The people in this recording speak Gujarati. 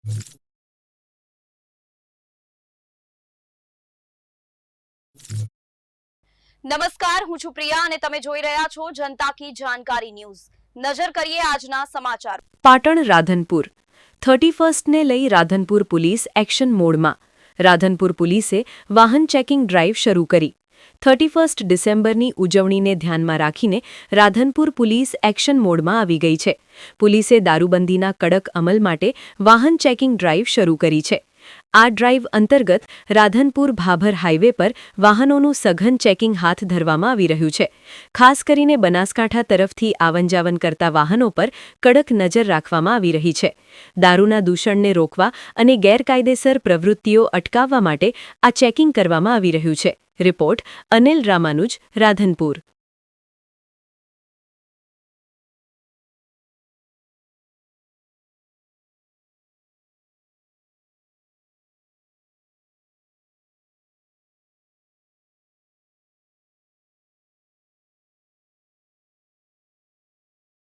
નમસ્કાર, હું છું પ્રિયા અને તમે જોઈ રહ્યા છો જનતા કી જાણકારી ન્યૂઝ। નજર કરીએ આજના સમાચાર। પાટણ રાધનપુર 31ને લઈ રાધનપુર પોલીસ એક્શન મોડમાં। રાધનપુર પોલીસે વાહન ચેકિંગ ડ્રાઈવ શરૂ કરી। 31 ડિસેમ્બરની ઉજવણીને ધ્યાનમાં રાખીને રાધનપુર પોલીસ એક્શન મોડમાં આવી ગઈ છે। પોલીસે દારૂબંધીના કડક અમલ માટે વાહન ચેકિંગ ડ્રાઈવ શરૂ કરી છે। આ ડ્રાઈવ અંતર્ગત રાધનપુર ભાભર હાઈવે પર વાહનોનું સઘન ચેકિંગ હાથ ધરવામાં આવી રહ્યું છે। ખાસ કરીને બનાસકાંઠા તરફથી આવન-જાવન કરતા વાહનો પર કડક નજર રાખવામાં આવી રહી છે। દારૂના દૂષણને રોકવા અને ગેરકાયદેસર પ્રવૃત્તિઓ અટકાવવા માટે આ ચેકિંગ કરવામાં આવી રહ્યું છે। રિપોર્ટ અનિલ રામાનુજ, રાધનપુર।